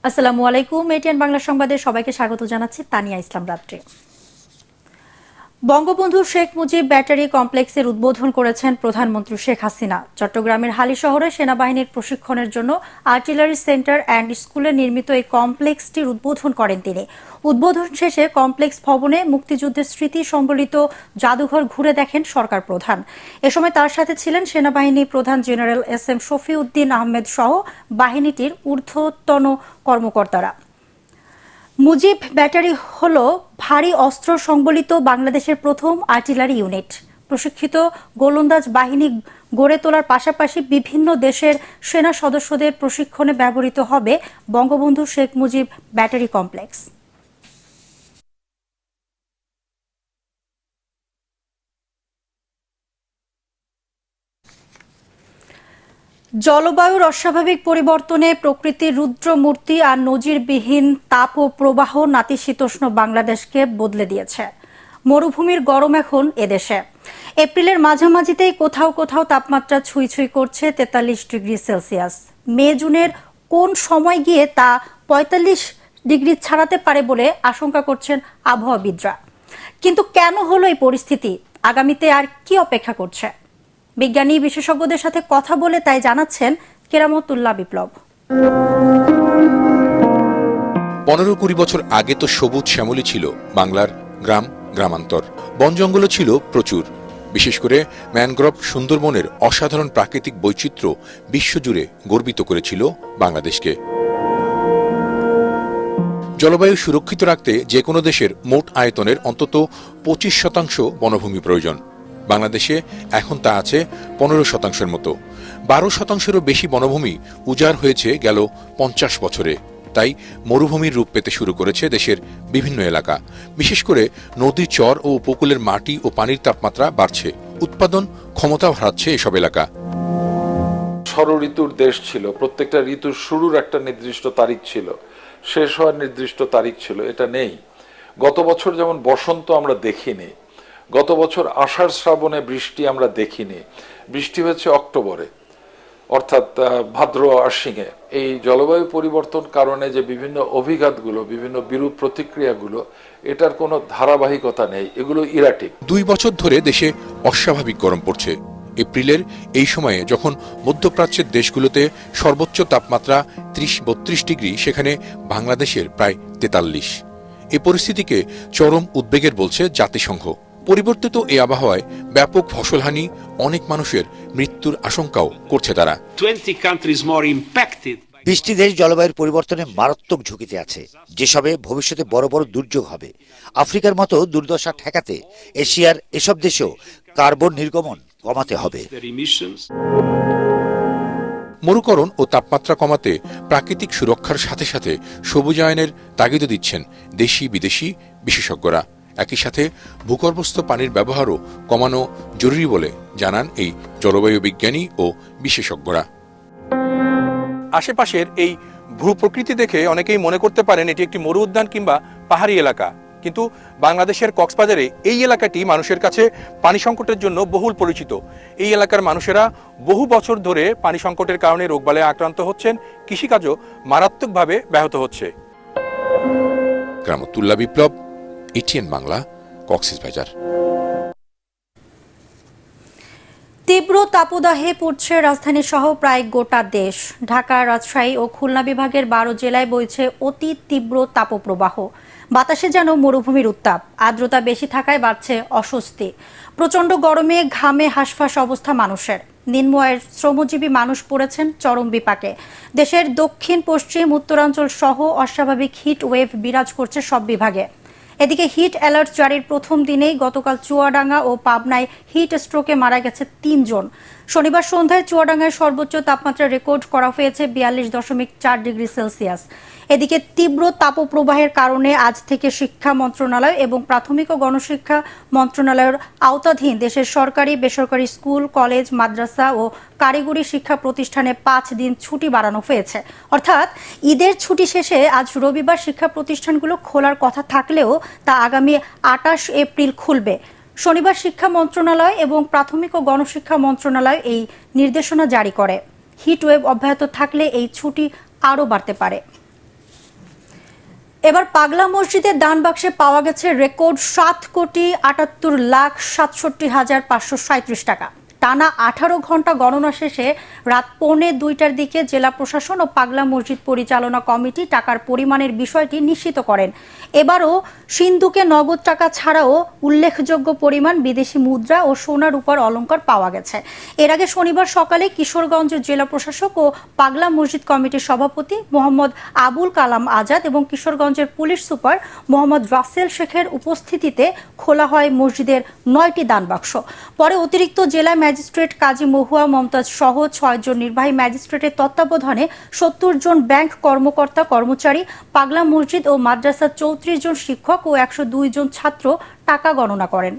আসসালামু আলাইকুম। এটিএন বাংলা সংবাদে সবাইকে স্বাগত জানাচ্ছি। তানিয়া ইসলাম রাত্রি। বঙ্গবন্ধু শেখ মুজিব ব্যাটারি কমপ্লেক্সের উদ্বোধন করেছেন প্রধানমন্ত্রী শেখ হাসিনা। চট্টগ্রামের হালি শহরে সেনাবাহিনীর প্রশিক্ষণের জন্য আর্টিলারি সেন্টার অ্যান্ড স্কুলে নির্মিত এই কমপ্লেক্সটির উদ্বোধন করেন তিনি। উদ্বোধন শেষে কমপ্লেক্স ভবনে মুক্তিযুদ্ধের স্মৃতি সম্বলিত জাদুঘর ঘুরে দেখেন সরকার প্রধান। এ সময় তার সাথে ছিলেন সেনাবাহিনী প্রধান জেনারেল এস.এম. শফিউদ্দিন আহমেদ সহ বাহিনীটির ঊর্ধ্বতন কর্মকর্তারা। মুজিব ব্যাটারি হল ভারী অস্ত্র সংবলিত বাংলাদেশের প্রথম আর্টিলারি ইউনিট। প্রশিক্ষিত গোলন্দাজ বাহিনী গড়ে তোলার পাশাপাশি বিভিন্ন দেশের সেনা সদস্যদের প্রশিক্ষণে ব্যবহৃত হবে বঙ্গবন্ধু শেখ মুজিব ব্যাটারি কমপ্লেক্স। জলবায়ুর অস্বাভাবিক পরিবর্তনে প্রকৃতির রুদ্রমূর্তি আর নজিরবিহীন তাপ ও প্রবাহ নাতিশীতোষ্ণ বাংলাদেশকে বদলে দিয়েছে। মরুভূমির গরম এখন এদেশে। এপ্রিলের মাঝামাঝিতেই কোথাও কোথাও তাপমাত্রা ছুঁই ছুঁই করছে 43 ডিগ্রি সেলসিয়াস। মে জুনের কোন সময় গিয়ে তা 45 ডিগ্রি ছাড়াতে পারে বলে আশঙ্কা করছেন আবহাওয়াবিদরা। কিন্তু কেন হলো এই পরিস্থিতি? আগামীতে আর কি অপেক্ষা করছে? বিজ্ঞানী বিশেষজ্ঞদের সাথে কথা বলে তাই জানাচ্ছেন কেরামতুল্লাহ বিপ্লব। 15-20 বছর আগে তো সবুজ শ্যামলী ছিল বাংলার গ্রাম গ্রামান্তর, বন জঙ্গলও ছিল প্রচুর। বিশেষ করে ম্যানগ্রোভ সুন্দরবনের অসাধারণ প্রাকৃতিক বৈচিত্র্য বিশ্বজুড়ে গর্বিত করেছিল বাংলাদেশকে। জলবায়ু সুরক্ষিত রাখতে যে কোনো দেশের মোট আয়তনের অন্তত 25% বনভূমি প্রয়োজন। বাংলাদেশে এখন তা আছে 15%-এর মতো। 12%-এরও বেশি বনভূমি উজাড় হয়েছে গেল 50 বছরে। তাই মরুভূমির রূপ পেতে শুরু করেছে দেশের বিভিন্ন এলাকা। বিশেষ করে নদী, চর ও উপকূলের মাটি ও পানির তাপমাত্রা বাড়ছে, উৎপাদন ক্ষমতাও হারাচ্ছে এসব এলাকা। ষড়ঋতুর দেশ ছিল, প্রত্যেকটা ঋতুর শুরুর একটা নির্দিষ্ট তারিখ ছিল, শেষ হওয়ার নির্দিষ্ট তারিখ ছিল, এটা নেই। গত বছর যেমন বসন্ত আমরা দেখিনি, গত বছর আষাঢ় শ্রাবণে বৃষ্টি আমরা দেখিনি, বৃষ্টি হয়েছে অক্টোবরে, অর্থাৎ ভাদ্র আশ্বিনে। এই জলবায়ু পরিবর্তন কারণে যে বিভিন্ন অভিঘাতগুলো, বিভিন্ন বিরূপ প্রতিক্রিয়াগুলো, এটার কোনো ধারাবাহিকতা নেই, এগুলো ইরাটিক। 2 বছর ধরে দেশে অস্বাভাবিক গরম পড়ছে। এপ্রিলের এই সময়ে যখন মধ্যপ্রাচ্যের দেশগুলোতে সর্বোচ্চ তাপমাত্রা 30-32 ডিগ্রি, সেখানে বাংলাদেশের প্রায় 43। এই পরিস্থিতিকে চরম উদ্বেগের বলছে জাতিসংঘ। পরিবর্তিত এই আবহাওয়ায় ব্যাপক ফসলহানি, অনেক মানুষের মৃত্যুর আশঙ্কাও করছে তারা। 20টি দেশ জলবায়ুর পরিবর্তনে মারাত্মক ঝুঁকিতে আছে, যেসবে ভবিষ্যতে বড় বড় দুর্যোগ হবে। আফ্রিকার মতো দুর্দশা ঠেকাতে এশিয়ার এসব দেশেও কার্বন নির্গমন কমাতে হবে। মরুকরণ ও তাপমাত্রা কমাতে প্রাকৃতিক সুরক্ষার সাথে সাথে সবুজায়নের তাগিদও দিচ্ছেন দেশি বিদেশি বিশেষজ্ঞরা। একই সাথে ভূগর্ভস্থ পানির ব্যবহারও কমানো জরুরি বলে জানান এই জলবায়ু বিজ্ঞানী ও বিশেষজ্ঞরা। আশেপাশের এই ভূপ্রকৃতি দেখে অনেকেই মনে করতে পারেন এটি একটি মরু উদ্যান কিংবা পাহাড়ি এলাকা, কিন্তু বাংলাদেশের কক্সবাজারে এই এলাকাটি মানুষের কাছে পানি সংকটের জন্য বহুল পরিচিত। এই এলাকার মানুষেরা বহু বছর ধরে পানি সংকটের কারণে রোগবালায় আক্রান্ত হচ্ছেন, কৃষিকাজও মারাত্মকভাবে ব্যাহত হচ্ছে। কেরামতুল্লাহ বিপ্লব, এটিএন বাংলা, কক্সবাজার। তীব্র তাপদাহে পড়ছে রাজধানী সহ প্রায় গোটা দেশ। ঢাকা, রাজশাহী ও খুলনা বিভাগের 12 জেলায় বইছে অতি তীব্র তাপপ্রবাহ। বাতাসে যেন মরুভূমির উত্তাপ। আর্দ্রতা বেশি থাকায় বাড়ছে অস্বস্তি। প্রচণ্ড গরমে ঘামে হাঁসফাঁস অবস্থা মানুষের। নিম্ন আয়ের শ্রমজীবী মানুষ পড়েছেন চরম বিপাকে। দেশের দক্ষিণ পশ্চিম উত্তরাঞ্চল সহ অস্বাভাবিক হিট ওয়েভ বিরাজ করছে সব বিভাগে। এদিকে হিট অ্যালার্ট জারির প্রথম দিনেই গতকাল চুয়াডাঙ্গা ও পাবনায় হিট স্ট্রোকে মারা গেছে 3 জন। শনিবার সন্ধ্যায় চুয়াডাঙ্গায় সর্বোচ্চ তাপমাত্রা রেকর্ড করা হয়েছে 42.4 ডিগ্রি সেলসিয়াস। এদিকে তীব্র তাপপ্রবাহের কারণে আজ থেকে শিক্ষা মন্ত্রণালয় এবং প্রাথমিক ও গণশিক্ষা মন্ত্রণালয়ের আওতাধীন দেশের সরকারি বেসরকারি স্কুল, কলেজ, মাদ্রাসা ও কারিগরি শিক্ষা প্রতিষ্ঠানে 5 দিন ছুটি বাড়ানো হয়েছে। অর্থাৎ ঈদের ছুটি শেষে আজ রবিবার শিক্ষা প্রতিষ্ঠানগুলো খোলার কথা থাকলেও তা আগামী 28 এপ্রিল খুলবে। শনিবার শিক্ষা মন্ত্রণালয় এবং প্রাথমিক ও গণশিক্ষা মন্ত্রণালয় এই নির্দেশনা জারি করে। হিটওয়েভ অব্যাহত থাকলে এই ছুটি আরও বাড়তে পারে। এবার পাগলা মসজিদের দান বাক্সে পাওয়া গেছে রেকর্ড 7,78,67,537 টাকা। টানা 18 ঘন্টা গণনা শেষে রাত 1:45টার দিকে জেলা প্রশাসন ও পাগলা মসজিদ পরিচালনা কমিটি টাকার পরিমাণের বিষয়টি নিশ্চিত করেন। এবারও সিন্ধুকে নগদ টাকা ছাড়াও উল্লেখযোগ্য পরিমাণ বিদেশি মুদ্রা ও সোনা রূপার অলংকার পাওয়া গেছে। এর আগে শনিবার সকালে কিশোরগঞ্জের জেলা প্রশাসক ও পাগলা মসজিদ কমিটির সভাপতি মোহাম্মদ আবুল কালাম আজাদ এবং কিশোরগঞ্জের পুলিশ সুপার মোহাম্মদ রাসেল শেখের উপস্থিতিতে খোলা হয় মসজিদের 9টি দান বাক্স। পরে অতিরিক্ত জেলা ম্যাজিস্ট্রেট কাজী মহুয়া মমতাজ সহ 6 জন নির্বাহী ম্যাজিস্ট্রেটের তত্ত্বাবধানে 70 জন ব্যাংক কর্মকর্তা কর্মচারী, পাগলা মসজিদ ও মাদ্রাসার 34 জন শিক্ষক ও 102 জন ছাত্র টাকা গণনা করেন।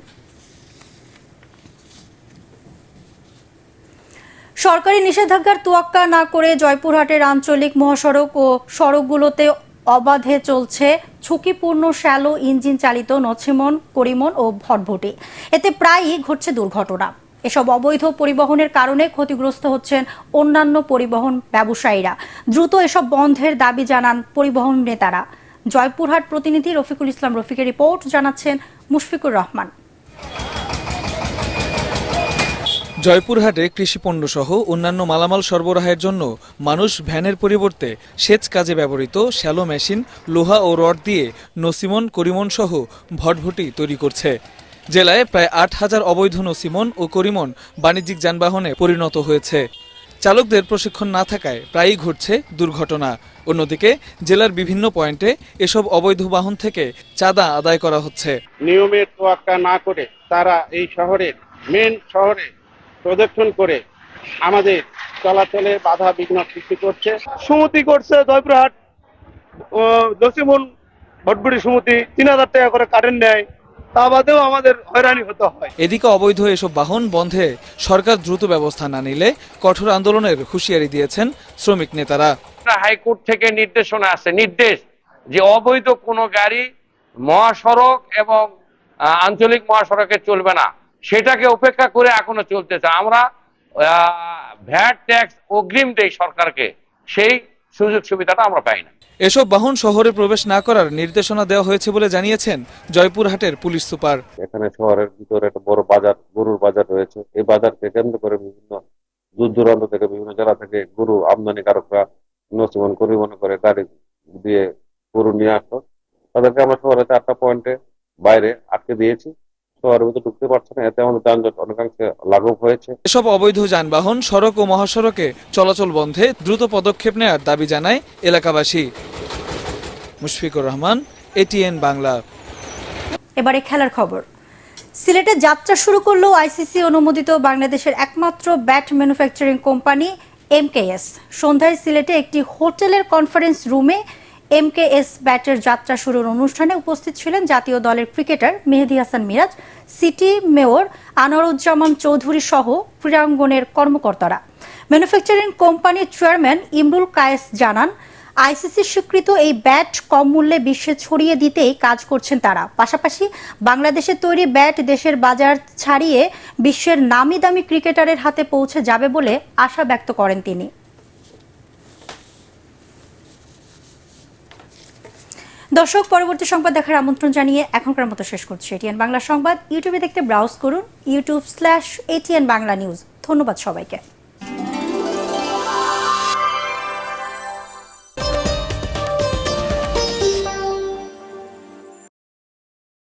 সরকারি নিষেধাজ্ঞার তোয়াক্কা না করে জয়পুরহাটের আঞ্চলিক মহাসড়ক ও সড়কগুলোতে অবাধে চলছে ঝুঁকিপূর্ণ শ্যালো ইঞ্জিন চালিত নছিমন, করিমন ও ভটভটি। এতে প্রায়ই ঘটছে দুর্ঘটনা। এসব অবৈধ পরিবহনের কারণে ক্ষতিগ্রস্ত হচ্ছেন অন্যান্য পরিবহন ব্যবসায়ীরা। দ্রুত এসব বন্ধের দাবি জানান পরিবহন নেতারা। জয়পুরহাট প্রতিনিধি রফিকুল ইসলাম রফিকের রিপোর্ট, জানাচ্ছেন মুশফিকুর রহমান। জয়পুরহাটে কৃষিপণ্য সহ অন্যান্য মালামাল সরবরাহের জন্য মানুষ ভ্যানের পরিবর্তে সেচ কাজে ব্যবহৃত শ্যালো মেশিন, লোহা ও রড দিয়ে নছিমন, করিমন সহ ভটভটি তৈরি করছে। জেলায় প্রায় 8,000 অবৈধ নছিমন ও করিমন বাণিজ্যিক যানবাহনে পরিণত হয়েছে। চালকদের প্রশিক্ষণ না থাকায় প্রায়ই ঘটছে দুর্ঘটনা। অন্যদিকে জেলার বিভিন্ন পয়েন্টে এসব অবৈধ বাহন থেকে চাঁদা আদায় করা হচ্ছে। নিয়মের তোয়াক্কা না করে তারা এই শহরের মেন শহরে প্রদর্শন করে আমাদের চলাচলে বাধা বিঘ্ন সৃষ্টি করছে। সমিতি করছে জয়পুরহাট ও নছিমন ভটভটি সমিতি 3,000 টাকা করে কারেন্ট নেয়, তা বাদেও আমাদের হয়রানি হতে হয়। এদিকে অবৈধ এসব বাহন বন্ধে সরকার দ্রুত ব্যবস্থা না নিলে কঠোর আন্দোলনের হুঁশিয়ারি দিয়েছেন শ্রমিক নেতারা। হাইকোর্ট থেকে নির্দেশনা আছে, নির্দেশ যে অবৈধ কোনো গাড়ি মহাসড়ক এবং আঞ্চলিক মহাসড়কে চলবে না, সেটাকে উপেক্ষা করে এখনো চলতেছে। আমরা ভ্যাট ট্যাক্স অগ্রিম দেই সরকারকে, সেই সুযোগ সুবিধাটা আমরা পাই না। এসব বাহন শহরে প্রবেশ না করার নির্দেশনা দেওয়া হয়েছে বলে জানিয়েছেন জয়পুরহাটের পুলিশ সুপার। এখানে শহরের ভিতরে একটা বড় বাজার, গরুর বাজার রয়েছে। এই বাজারকে কেন্দ্র করে বিভিন্ন দূর দূরান্ত থেকে, বিভিন্ন জেলা থেকে গরু আমদানিকারকরা নছিমন, করিমন করে গাড়ি দিয়ে গরু নিয়ে আসতো। তাদেরকে আমরা শহরে 4টা পয়েন্টে বাইরে আটকে দিয়েছি। শহরের ভিতরে ঢুকতে পারছে না, এতে আমাদের যানজট অনেকাংশে লাঘব হয়েছে। এসব অবৈধ যানবাহন সড়ক ও মহাসড়কে চলাচল বন্ধে দ্রুত পদক্ষেপ নেওয়ার দাবি জানায় এলাকাবাসী। মুশফিকুর রহমান, এটিএন বাংলা। এবারে খেলার খবর। সিলেটে যাত্রা শুরু করলো আইসিসি অনুমোদিত বাংলাদেশের একমাত্র ব্যাট ম্যানুফ্যাকচারিং কোম্পানি এমকেএস। সন্ধ্যায় সিলেটে একটি হোটেলের কনফারেন্স রুমে এমকেএস ব্যাটের যাত্রা শুরুর অনুষ্ঠানে উপস্থিত ছিলেন জাতীয় দলের ক্রিকেটার মেহেদী হাসান মিরাজ, সিটি মেয়র আনোয়ারুজ্জামান চৌধুরী সহ ক্রীড়াঙ্গনের কর্মকর্তারা। ম্যানুফ্যাকচারিং কোম্পানির চেয়ারম্যান ইমরুল কায়েস জানান, আইসিসি স্বীকৃত এই ব্যাট কম মূল্যে বিশ্বে ছড়িয়ে দিতেই কাজ করছেন তারা। পাশাপাশি বাংলাদেশের তৈরি ব্যাট দেশের বাজার ছাড়িয়ে বিশ্বের নামি দামি ক্রিকেটারের হাতে পৌঁছে যাবে বলে আশা ব্যক্ত করেন তিনি। দর্শক, পরবর্তী সংবাদ দেখার আমন্ত্রণ জানিয়ে এখনকার মতো শেষ করছি। এটিএন বাংলা সংবাদ ইউটিউবে দেখতে ব্রাউজ করুন youtube/ATN বাংলা নিউজ। ধন্যবাদ সবাইকে।